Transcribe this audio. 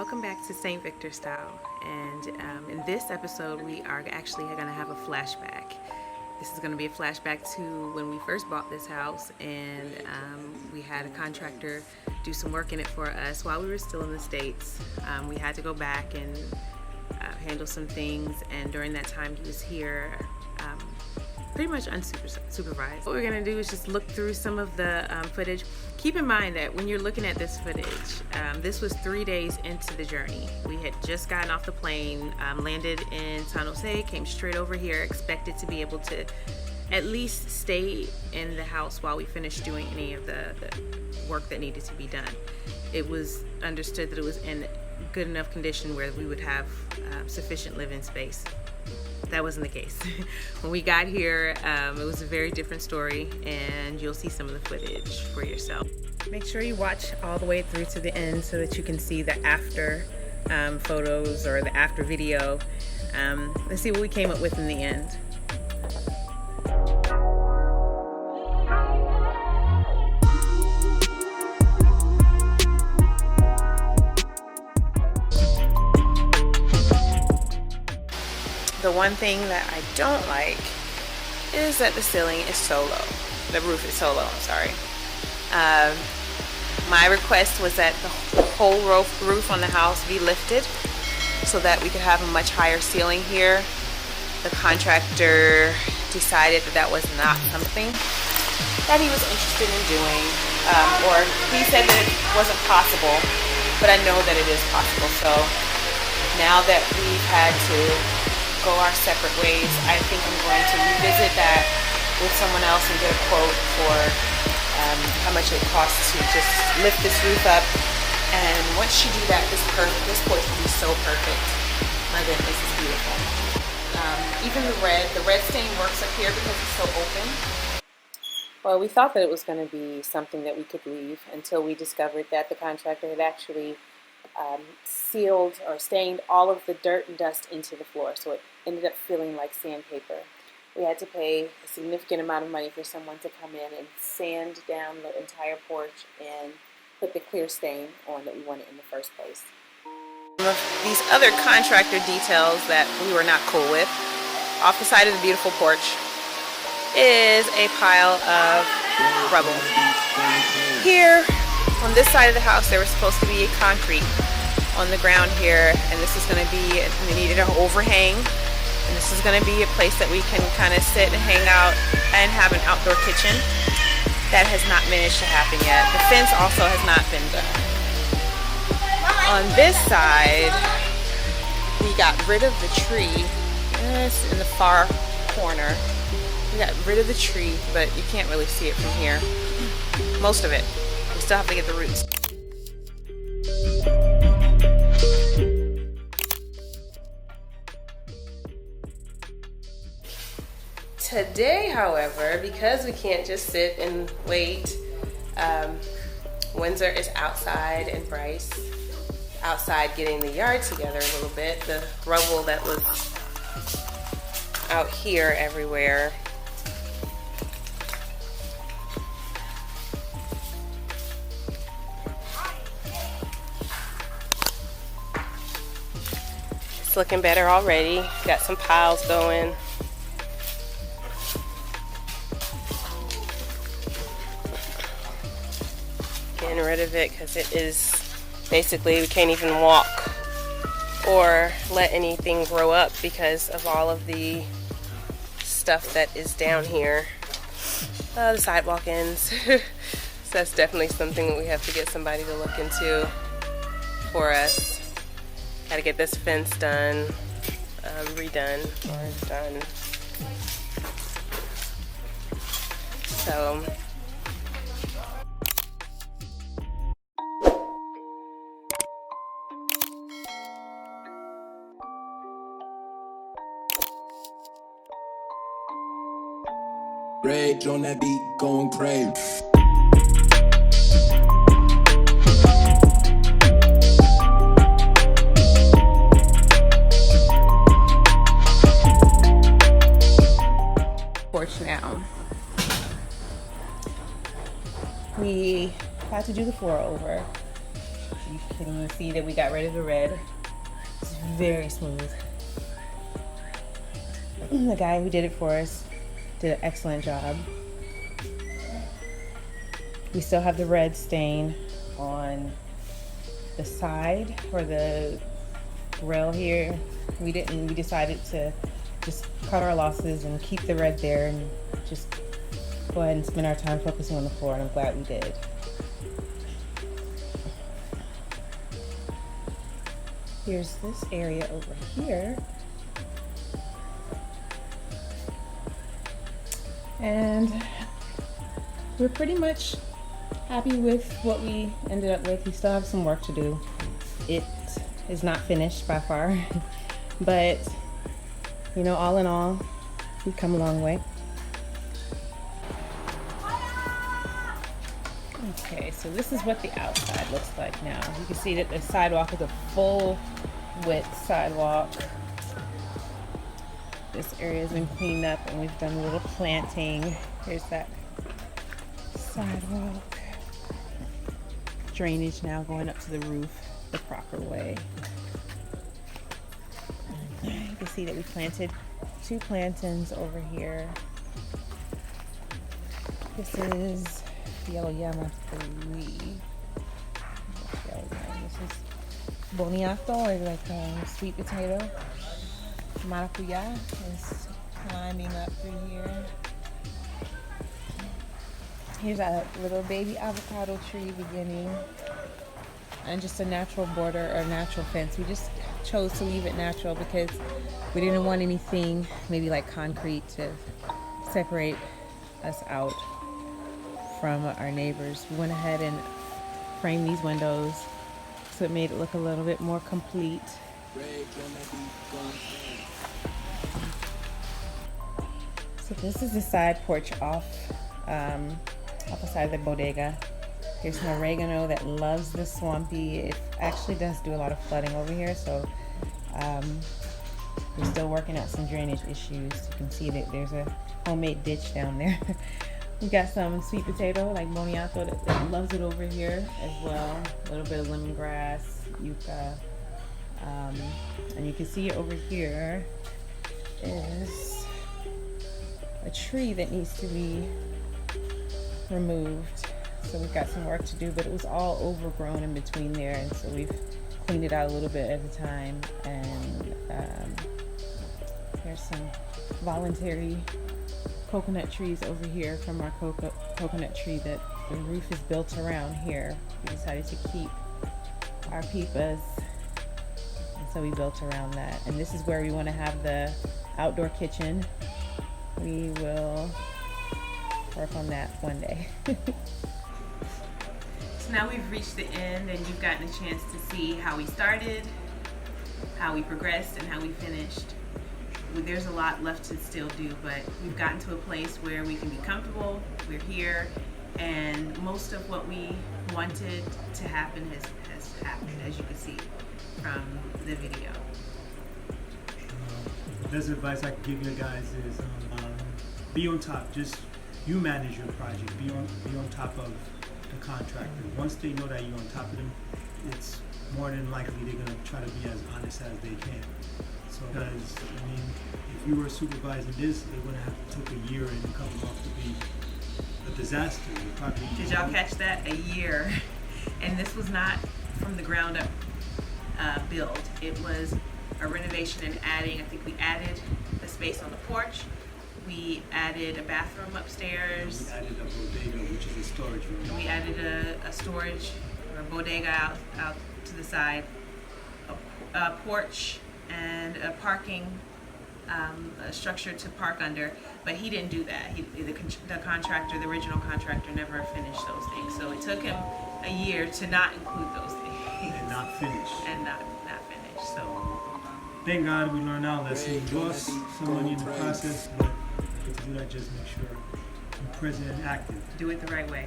Welcome back to St. Victor Style, and in this episode we are actually going to have a flashback. This is going to be a flashback to when we first bought this house, and we had a contractor do some work in it for us while we were still in the States. We had to go back and handle some things, and during that time he was here pretty much unsupervised. What we're gonna do is just look through some of the footage. Keep in mind that when you're looking at this footage, this was 3 days into the journey. We had just gotten off the plane, landed in San Jose, came straight over here, expected to be able to at least stay in the house while we finished doing any of the work that needed to be done. It was understood that it was in good enough condition where we would have sufficient living space. That wasn't the case. When we got here, it was a very different story, and you'll see some of the footage for yourself. Make sure you watch all the way through to the end so that you can see the after photos or the after video. Let's see what we came up with in the end. The one thing that I don't like is that the ceiling is so low. The roof is so low, I'm sorry. My request was that the whole roof on the house be lifted so that we could have a much higher ceiling here. The contractor decided that that was not something that he was interested in doing, or he said that it wasn't possible, but I know that it is possible. So now that we've had to go our separate ways, I think I'm going to revisit that with someone else and get a quote for how much it costs to just lift this roof up. And once you do that, this porch will be so perfect. My goodness, it's beautiful. Even the red stain works up here because it's so open. Well, we thought that it was going to be something that we could leave until we discovered that the contractor had actually sealed or stained all of the dirt and dust into the floor, so it ended up feeling like sandpaper. We had to pay a significant amount of money for someone to come in and sand down the entire porch and put the clear stain on that we wanted in the first place. These other contractor details that we were not cool with, off the side of the beautiful porch is a pile of rubble. Here on this side of the house, there was supposed to be a concrete on the ground here, and this is going to be, we needed an overhang, and this is going to be a place that we can kind of sit and hang out and have an outdoor kitchen. That has not managed to happen yet. The fence also has not been done. On this side, we got rid of the tree. It's in the far corner. We got rid of the tree, but you can't really see it from here. Most of it. We still have to get the roots. Today, however, because we can't just sit and wait, Windsor is outside and Bryce outside getting the yard together a little bit. The rubble that was out here everywhere it's looking better already. Got some piles going. Getting rid of it because it is basically, we can't even walk or let anything grow up because of all of the stuff that is down here. The sidewalk ends. So that's definitely something that we have to get somebody to look into for us. Got to get this fence done, redone, or done. So rage on that beat, going crazy. Porch now. We had to do the floor over. You And you see that we got rid of the red. It's very smooth. The guy who did it for us did an excellent job. We still have the red stain on the side or the grill here. We decided to just cut our losses and keep the red there and just go ahead and spend our time focusing on the floor, and I'm glad we did. Here's this area over here. And we're pretty much happy with what we ended up with. We still have some work to do. It is not finished by far, but you know, all in all, we've come a long way. Okay, so this is what the outside looks like now. You can see that the sidewalk is a full width sidewalk. This area has been cleaned up and we've done a little planting. Here's that sidewalk. Drainage now going up to the roof the proper way. You can see that we planted 2 plantains over here. This is yellow yama 3. This is boniato, or like sweet potato. Maracuya is climbing up through here. Here's a little baby avocado tree beginning, and just a natural border or natural fence. We just chose to leave it natural because we didn't want anything maybe like concrete to separate us out from our neighbors. We went ahead and framed these windows so it made it look a little bit more complete. So this is the side porch off the side of the bodega. There's some oregano that loves the swampy. It actually does do a lot of flooding over here, so we're still working out some drainage issues. You can see that there's a homemade ditch down there. We got some sweet potato, like boniato, that loves it over here as well. A little bit of lemongrass, yucca. And you can see over here is a tree that needs to be removed. So we've got some work to do, but it was all overgrown in between there, and so we've cleaned it out a little bit at a time. And there's some voluntary coconut trees over here from our coconut tree that the roof is built around here. We decided to keep our peepas, and so we built around that. And this is where we want to have the outdoor kitchen. We will work on that one day. So now we've reached the end, and you've gotten a chance to see how we started, how we progressed, and how we finished. There's a lot left to still do, but we've gotten to a place where we can be comfortable. We're here, and most of what we wanted to happen has happened, as you can see from the video. The best advice I can give you guys is be on top. Just you manage your project. Be on top of the contractor. Once they know that you're on top of them, it's more than likely they're gonna try to be as honest as they can. So, because I mean, if you were supervising this, it would have took a year and come off to be a disaster. Did y'all catch that? A year. And this was not from the ground up build. It was a renovation and adding. I think we added a space on the porch. We added a bathroom upstairs. We added a bodega, which is a storage room. And we added a storage or a bodega out to the side, a porch, and a parking a structure to park under. But he didn't do that. The contractor, the original contractor, never finished those things. So it took him a year to not include those things. And not finish. And not finish. So thank God we learned our lesson. We lost some money in the process, but to do that, just make sure you're present and active. Do it the right way.